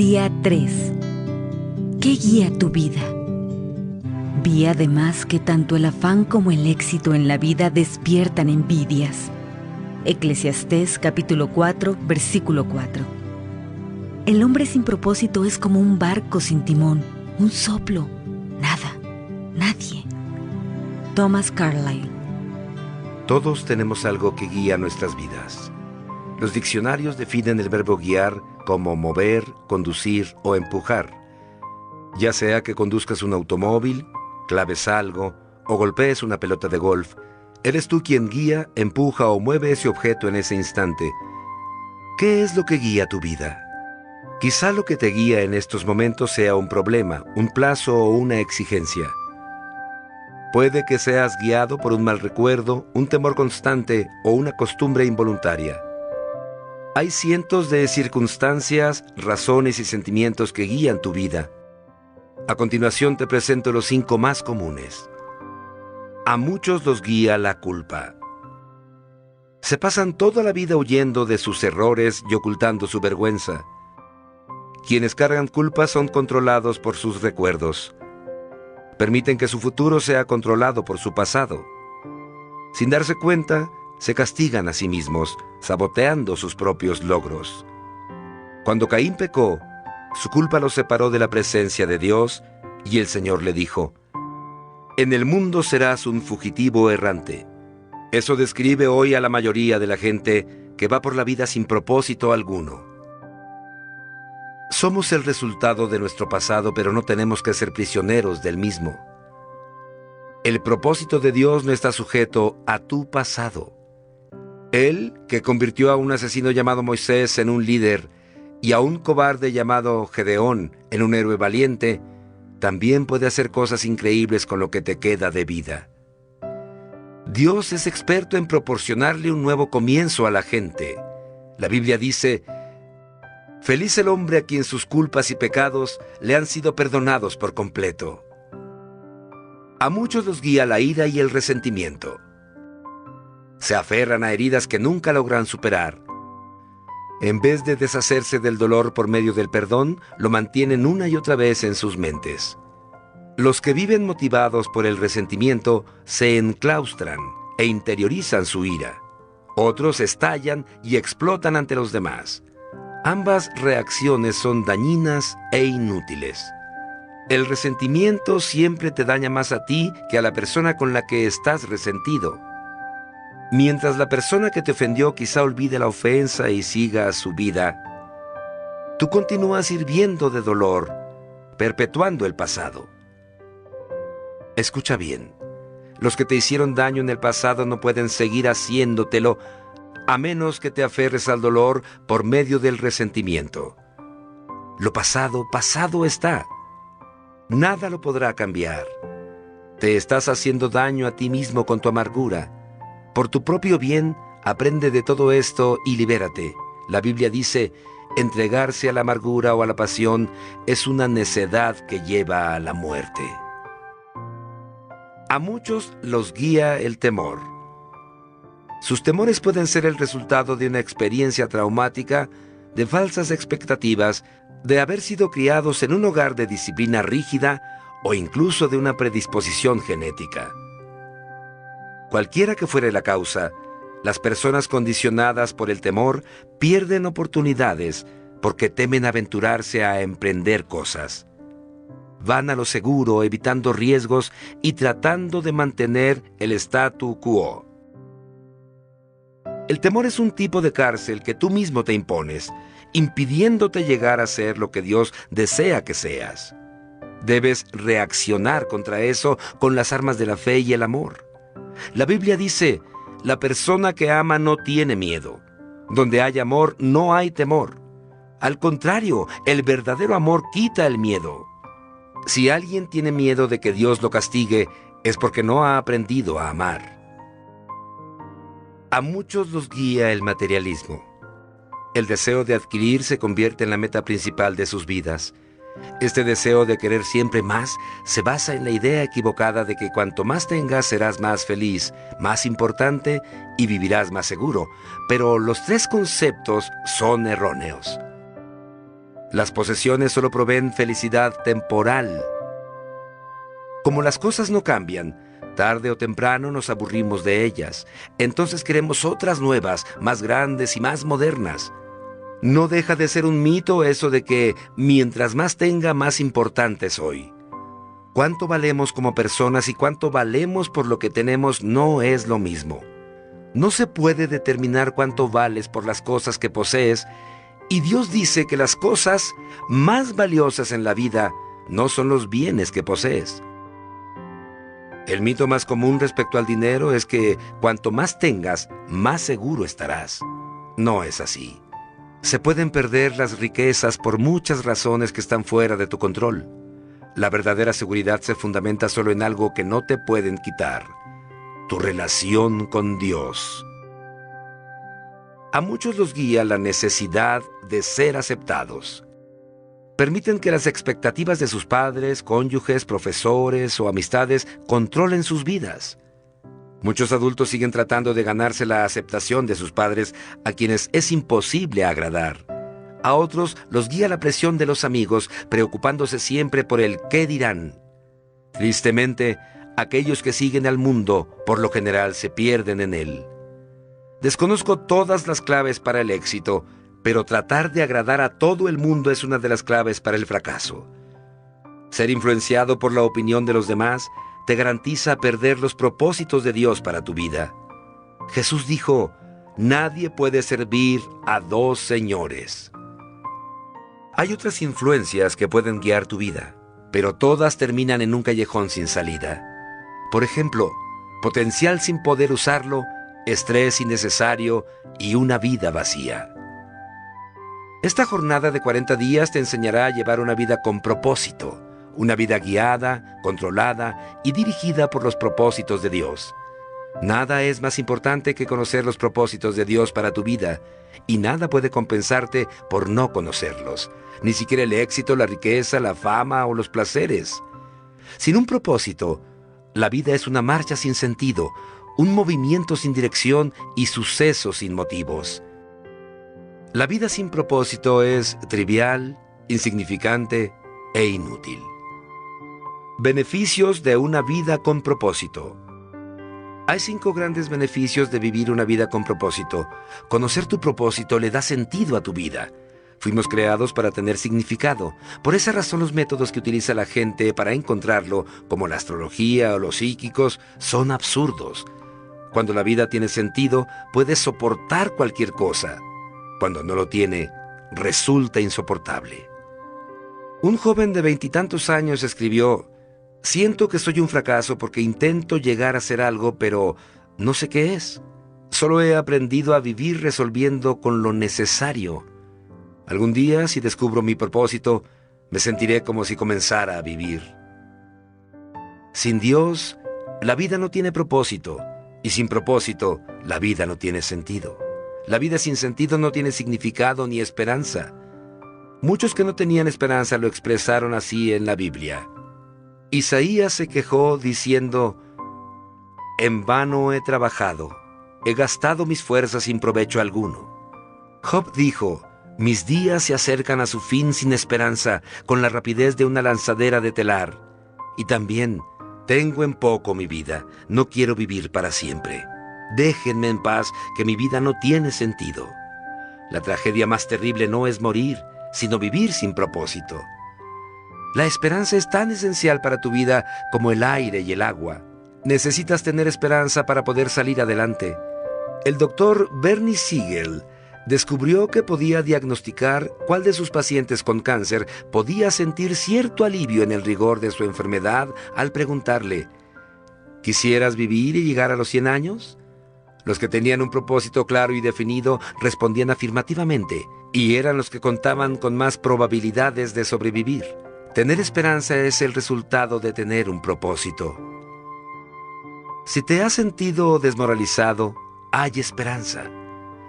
Día 3. ¿Qué guía tu vida? Vi además que tanto el afán como el éxito en la vida despiertan envidias. Eclesiastés capítulo 4, versículo 4. El hombre sin propósito es como un barco sin timón, un soplo, nada, nadie. Thomas Carlyle. Todos tenemos algo que guía nuestras vidas. Los diccionarios definen el verbo guiar como mover, conducir o empujar. Ya sea que conduzcas un automóvil, claves algo o golpees una pelota de golf, eres tú quien guía, empuja o mueve ese objeto en ese instante. ¿Qué es lo que guía tu vida? Quizá lo que te guía en estos momentos sea un problema, un plazo o una exigencia. Puede que seas guiado por un mal recuerdo, un temor constante o una costumbre involuntaria. Hay cientos de circunstancias, razones y sentimientos que guían tu vida. A continuación te presento los 5 más comunes. A muchos los guía la culpa. Se pasan toda la vida huyendo de sus errores y ocultando su vergüenza. Quienes cargan culpa son controlados por sus recuerdos. Permiten que su futuro sea controlado por su pasado. Sin darse cuenta, se castigan a sí mismos, saboteando sus propios logros. Cuando Caín pecó, su culpa lo separó de la presencia de Dios, y el Señor le dijo: «En el mundo serás un fugitivo errante». Eso describe hoy a la mayoría de la gente que va por la vida sin propósito alguno. Somos el resultado de nuestro pasado, pero no tenemos que ser prisioneros del mismo. El propósito de Dios no está sujeto a tu pasado. Él, que convirtió a un asesino llamado Moisés en un líder y a un cobarde llamado Gedeón en un héroe valiente, también puede hacer cosas increíbles con lo que te queda de vida. Dios es experto en proporcionarle un nuevo comienzo a la gente. La Biblia dice: «Feliz el hombre a quien sus culpas y pecados le han sido perdonados por completo». A muchos los guía la ira y el resentimiento. Se aferran a heridas que nunca logran superar. En vez de deshacerse del dolor por medio del perdón, lo mantienen una y otra vez en sus mentes. Los que viven motivados por el resentimiento se enclaustran e interiorizan su ira. Otros estallan y explotan ante los demás. Ambas reacciones son dañinas e inútiles. El resentimiento siempre te daña más a ti que a la persona con la que estás resentido. Mientras la persona que te ofendió quizá olvide la ofensa y siga su vida, tú continúas hirviendo de dolor, perpetuando el pasado. Escucha bien, los que te hicieron daño en el pasado no pueden seguir haciéndotelo a menos que te aferres al dolor por medio del resentimiento. Lo pasado, pasado está. Nada lo podrá cambiar. Te estás haciendo daño a ti mismo con tu amargura. Por tu propio bien, aprende de todo esto y libérate. La Biblia dice: entregarse a la amargura o a la pasión es una necedad que lleva a la muerte. A muchos los guía el temor. Sus temores pueden ser el resultado de una experiencia traumática, de falsas expectativas, de haber sido criados en un hogar de disciplina rígida o incluso de una predisposición genética. Cualquiera que fuere la causa, las personas condicionadas por el temor pierden oportunidades porque temen aventurarse a emprender cosas. Van a lo seguro, evitando riesgos y tratando de mantener el statu quo. El temor es un tipo de cárcel que tú mismo te impones, impidiéndote llegar a ser lo que Dios desea que seas. Debes reaccionar contra eso con las armas de la fe y el amor. La Biblia dice: la persona que ama no tiene miedo. Donde hay amor, no hay temor. Al contrario, el verdadero amor quita el miedo. Si alguien tiene miedo de que Dios lo castigue, es porque no ha aprendido a amar. A muchos los guía el materialismo. El deseo de adquirir se convierte en la meta principal de sus vidas. Este deseo de querer siempre más se basa en la idea equivocada de que cuanto más tengas serás más feliz, más importante y vivirás más seguro. Pero los 3 conceptos son erróneos. Las posesiones solo proveen felicidad temporal. Como las cosas no cambian, tarde o temprano nos aburrimos de ellas. Entonces queremos otras nuevas, más grandes y más modernas. No deja de ser un mito eso de que mientras más tenga, más importante soy. Cuánto valemos como personas y cuánto valemos por lo que tenemos no es lo mismo. No se puede determinar cuánto vales por las cosas que posees, y Dios dice que las cosas más valiosas en la vida no son los bienes que posees. El mito más común respecto al dinero es que cuanto más tengas, más seguro estarás. No es así. Se pueden perder las riquezas por muchas razones que están fuera de tu control. La verdadera seguridad se fundamenta solo en algo que no te pueden quitar: tu relación con Dios. A muchos los guía la necesidad de ser aceptados. Permiten que las expectativas de sus padres, cónyuges, profesores o amistades controlen sus vidas. Muchos adultos siguen tratando de ganarse la aceptación de sus padres, a quienes es imposible agradar. A otros los guía la presión de los amigos, preocupándose siempre por el qué dirán. Tristemente, aquellos que siguen al mundo, por lo general, se pierden en él. Desconozco todas las claves para el éxito, pero tratar de agradar a todo el mundo es una de las claves para el fracaso. Ser influenciado por la opinión de los demás te garantiza perder los propósitos de Dios para tu vida. Jesús dijo: nadie puede servir a dos señores. Hay otras influencias que pueden guiar tu vida, pero todas terminan en un callejón sin salida. Por ejemplo, potencial sin poder usarlo, estrés innecesario y una vida vacía. Esta jornada de 40 días te enseñará a llevar una vida con propósito, una vida guiada, controlada y dirigida por los propósitos de Dios. Nada es más importante que conocer los propósitos de Dios para tu vida, y nada puede compensarte por no conocerlos, ni siquiera el éxito, la riqueza, la fama o los placeres. Sin un propósito, la vida es una marcha sin sentido, un movimiento sin dirección y sucesos sin motivos. La vida sin propósito es trivial, insignificante e inútil. Beneficios de una vida con propósito. Hay 5 grandes beneficios de vivir una vida con propósito. Conocer tu propósito le da sentido a tu vida. Fuimos creados para tener significado. Por esa razón, los métodos que utiliza la gente para encontrarlo, como la astrología o los psíquicos, son absurdos. Cuando la vida tiene sentido, puedes soportar cualquier cosa. Cuando no lo tiene, resulta insoportable. Un joven de 20 y tantos años escribió: siento que soy un fracaso porque intento llegar a ser algo, pero no sé qué es. Solo he aprendido a vivir resolviendo con lo necesario. Algún día, si descubro mi propósito, me sentiré como si comenzara a vivir. Sin Dios, la vida no tiene propósito, y sin propósito, la vida no tiene sentido. La vida sin sentido no tiene significado ni esperanza. Muchos que no tenían esperanza lo expresaron así en la Biblia. Isaías se quejó diciendo: en vano he trabajado, he gastado mis fuerzas sin provecho alguno. Job dijo: mis días se acercan a su fin sin esperanza, con la rapidez de una lanzadera de telar. Y también: tengo en poco mi vida, no quiero vivir para siempre. Déjenme en paz, que mi vida no tiene sentido. La tragedia más terrible no es morir, sino vivir sin propósito. La esperanza es tan esencial para tu vida como el aire y el agua. Necesitas tener esperanza para poder salir adelante. El doctor Bernie Siegel descubrió que podía diagnosticar cuál de sus pacientes con cáncer podía sentir cierto alivio en el rigor de su enfermedad al preguntarle: ¿quisieras vivir y llegar a los 100 años? Los que tenían un propósito claro y definido respondían afirmativamente, y eran los que contaban con más probabilidades de sobrevivir. Tener esperanza es el resultado de tener un propósito. Si te has sentido desmoralizado, hay esperanza.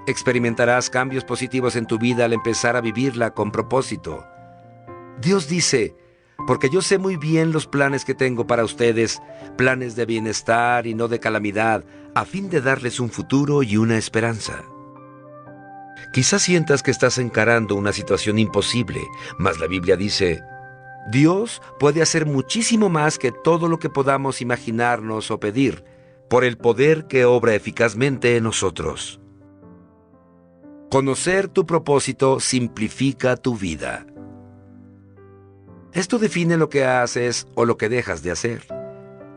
Experimentarás cambios positivos en tu vida al empezar a vivirla con propósito. Dios dice: porque yo sé muy bien los planes que tengo para ustedes, planes de bienestar y no de calamidad, a fin de darles un futuro y una esperanza. Quizás sientas que estás encarando una situación imposible, mas la Biblia dice: Dios puede hacer muchísimo más que todo lo que podamos imaginarnos o pedir, por el poder que obra eficazmente en nosotros. Conocer tu propósito simplifica tu vida. Esto define lo que haces o lo que dejas de hacer.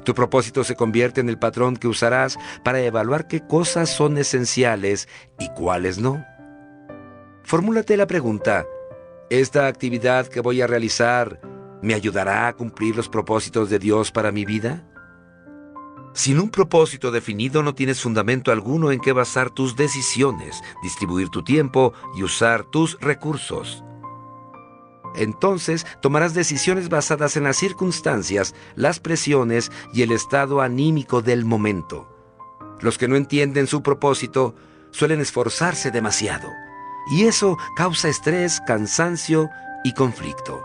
Tu propósito se convierte en el patrón que usarás para evaluar qué cosas son esenciales y cuáles no. Formúlate la pregunta: ¿esta actividad que voy a realizar me ayudará a cumplir los propósitos de Dios para mi vida? Sin un propósito definido no tienes fundamento alguno en qué basar tus decisiones, distribuir tu tiempo y usar tus recursos. Entonces tomarás decisiones basadas en las circunstancias, las presiones y el estado anímico del momento. Los que no entienden su propósito suelen esforzarse demasiado, y eso causa estrés, cansancio y conflicto.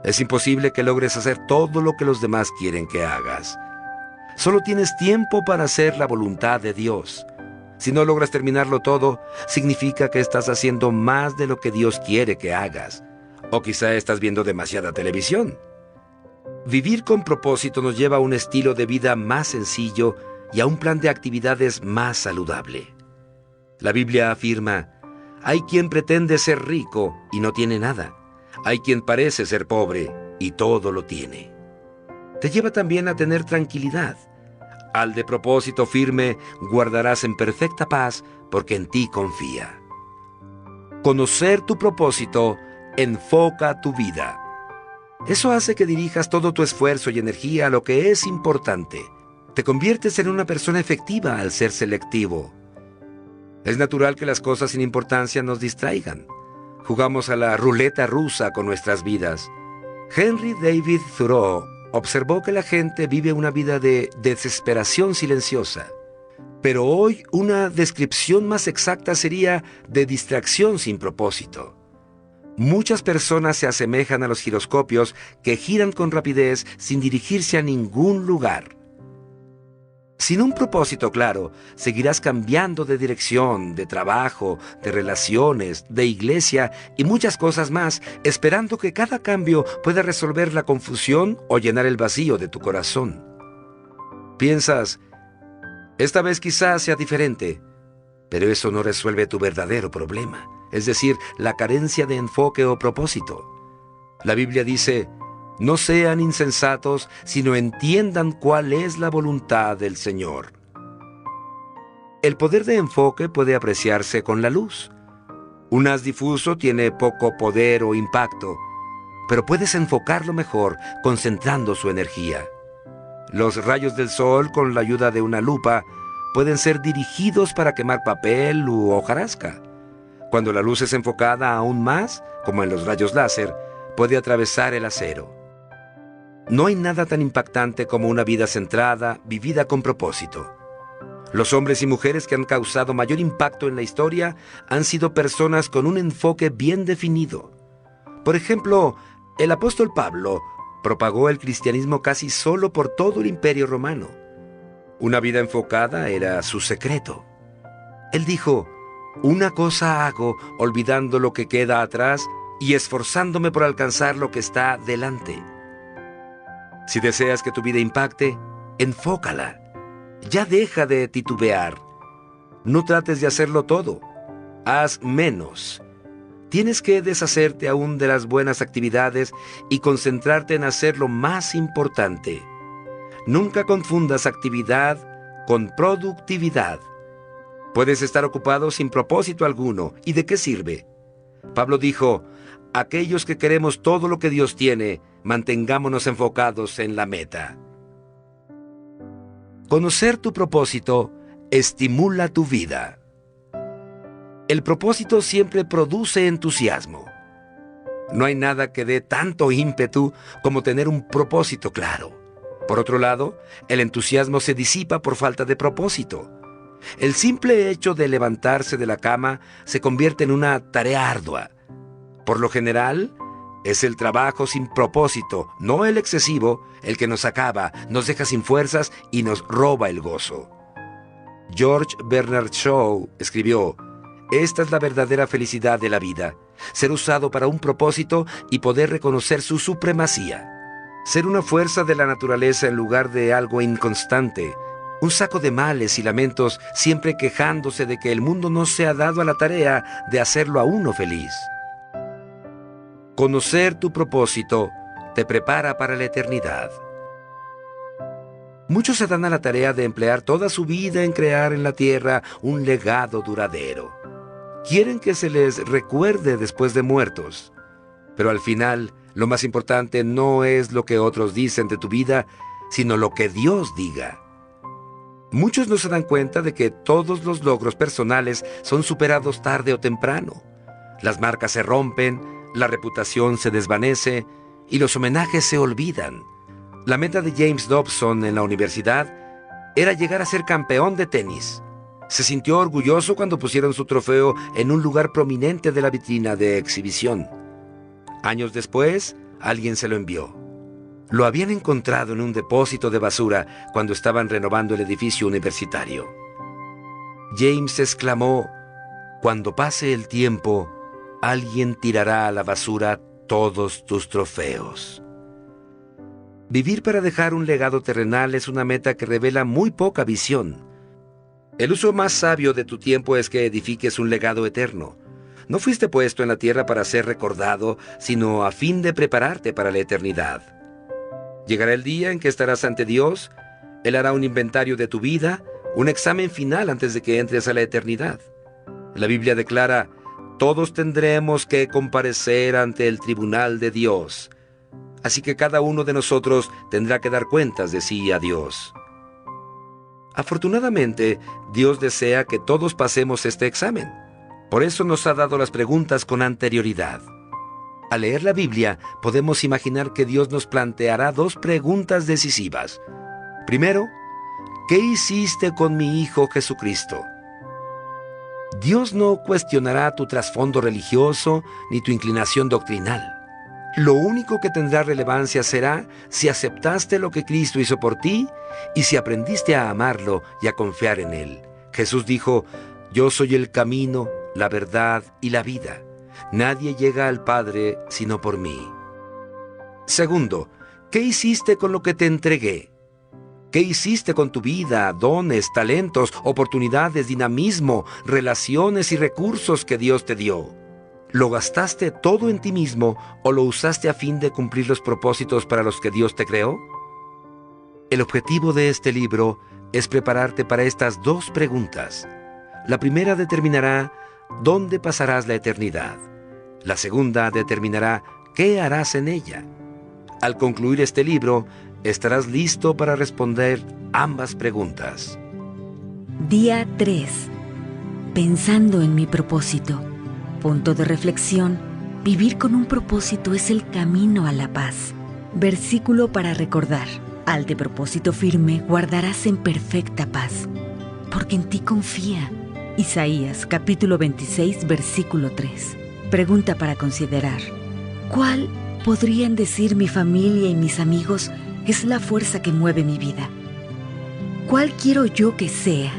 Es imposible que logres hacer todo lo que los demás quieren que hagas. Solo tienes tiempo para hacer la voluntad de Dios. Si no logras terminarlo todo, significa que estás haciendo más de lo que Dios quiere que hagas. O quizá estás viendo demasiada televisión. Vivir con propósito nos lleva a un estilo de vida más sencillo y a un plan de actividades más saludable. La Biblia afirma: hay quien pretende ser rico y no tiene nada. Hay quien parece ser pobre y todo lo tiene. Te lleva también a tener tranquilidad. Al de propósito firme guardarás en perfecta paz, porque en ti confía. Conocer tu propósito enfoca tu vida. Eso hace que dirijas todo tu esfuerzo y energía a lo que es importante. Te conviertes en una persona efectiva al ser selectivo. Es natural que las cosas sin importancia nos distraigan. Jugamos a la ruleta rusa con nuestras vidas. Henry David Thoreau observó que la gente vive una vida de desesperación silenciosa. Pero hoy una descripción más exacta sería de distracción sin propósito. Muchas personas se asemejan a los giroscopios que giran con rapidez sin dirigirse a ningún lugar. Sin un propósito claro, seguirás cambiando de dirección, de trabajo, de relaciones, de iglesia y muchas cosas más, esperando que cada cambio pueda resolver la confusión o llenar el vacío de tu corazón. Piensas: esta vez quizás sea diferente, pero eso no resuelve tu verdadero problema, es decir, la carencia de enfoque o propósito. La Biblia dice: no sean insensatos, sino entiendan cuál es la voluntad del Señor. El poder de enfoque puede apreciarse con la luz. Un haz difuso tiene poco poder o impacto, pero puedes enfocarlo mejor concentrando su energía. Los rayos del sol, con la ayuda de una lupa, pueden ser dirigidos para quemar papel u hojarasca. Cuando la luz es enfocada aún más, como en los rayos láser, puede atravesar el acero. No hay nada tan impactante como una vida centrada, vivida con propósito. Los hombres y mujeres que han causado mayor impacto en la historia han sido personas con un enfoque bien definido. Por ejemplo, el apóstol Pablo propagó el cristianismo casi solo por todo el Imperio Romano. Una vida enfocada era su secreto. Él dijo: una cosa hago, olvidando lo que queda atrás y esforzándome por alcanzar lo que está delante. Si deseas que tu vida impacte, enfócala. Ya deja de titubear. No trates de hacerlo todo. Haz menos. Tienes que deshacerte aún de las buenas actividades y concentrarte en hacer lo más importante. Nunca confundas actividad con productividad. Puedes estar ocupado sin propósito alguno. ¿Y de qué sirve? Pablo dijo: aquellos que queremos todo lo que Dios tiene, mantengámonos enfocados en la meta. Conocer tu propósito estimula tu vida. El propósito siempre produce entusiasmo. No hay nada que dé tanto ímpetu como tener un propósito claro. Por otro lado, el entusiasmo se disipa por falta de propósito. El simple hecho de levantarse de la cama se convierte en una tarea ardua. Por lo general, es el trabajo sin propósito, no el excesivo, el que nos acaba, nos deja sin fuerzas y nos roba el gozo. George Bernard Shaw escribió: Esta es la verdadera felicidad de la vida, ser usado para un propósito y poder reconocer su supremacía. Ser una fuerza de la naturaleza en lugar de algo inconstante, un saco de males y lamentos, siempre quejándose de que el mundo no se ha dado a la tarea de hacerlo a uno feliz. Conocer tu propósito te prepara para la eternidad. Muchos se dan a la tarea de emplear toda su vida en crear en la tierra un legado duradero. Quieren que se les recuerde después de muertos. Pero al final, lo más importante no es lo que otros dicen de tu vida, sino lo que Dios diga. Muchos no se dan cuenta de que todos los logros personales son superados tarde o temprano. Las marcas se rompen, la reputación se desvanece y los homenajes se olvidan. La meta de James Dobson en la universidad era llegar a ser campeón de tenis. Se sintió orgulloso cuando pusieron su trofeo en un lugar prominente de la vitrina de exhibición. Años después, alguien se lo envió. Lo habían encontrado en un depósito de basura cuando estaban renovando el edificio universitario. James exclamó: «Cuando pase el tiempo, alguien tirará a la basura todos tus trofeos». Vivir para dejar un legado terrenal es una meta que revela muy poca visión. El uso más sabio de tu tiempo es que edifiques un legado eterno. No fuiste puesto en la tierra para ser recordado, sino a fin de prepararte para la eternidad. Llegará el día en que estarás ante Dios. Él hará un inventario de tu vida, un examen final antes de que entres a la eternidad. La Biblia declara: todos tendremos que comparecer ante el tribunal de Dios. Así que cada uno de nosotros tendrá que dar cuentas de sí a Dios. Afortunadamente, Dios desea que todos pasemos este examen. Por eso nos ha dado las preguntas con anterioridad. Al leer la Biblia, podemos imaginar que Dios nos planteará dos preguntas decisivas. Primero, ¿qué hiciste con mi Hijo Jesucristo? Dios no cuestionará tu trasfondo religioso ni tu inclinación doctrinal. Lo único que tendrá relevancia será si aceptaste lo que Cristo hizo por ti y si aprendiste a amarlo y a confiar en Él. Jesús dijo: «Yo soy el camino, la verdad y la vida. Nadie llega al Padre sino por mí». Segundo, ¿qué hiciste con lo que te entregué? ¿Qué hiciste con tu vida, dones, talentos, oportunidades, dinamismo, relaciones y recursos que Dios te dio? ¿Lo gastaste todo en ti mismo o lo usaste a fin de cumplir los propósitos para los que Dios te creó? El objetivo de este libro es prepararte para estas dos preguntas. La primera determinará dónde pasarás la eternidad. La segunda determinará qué harás en ella. Al concluir este libro, estarás listo para responder ambas preguntas. Día 3. Pensando en mi propósito. Punto de reflexión: vivir con un propósito es el camino a la paz. Versículo para recordar: al de propósito firme guardarás en perfecta paz, porque en ti confía. Isaías capítulo 26, versículo 3. Pregunta para considerar: ¿cuál podrían decir mi familia y mis amigos es la fuerza que mueve mi vida? ¿Cuál quiero yo que sea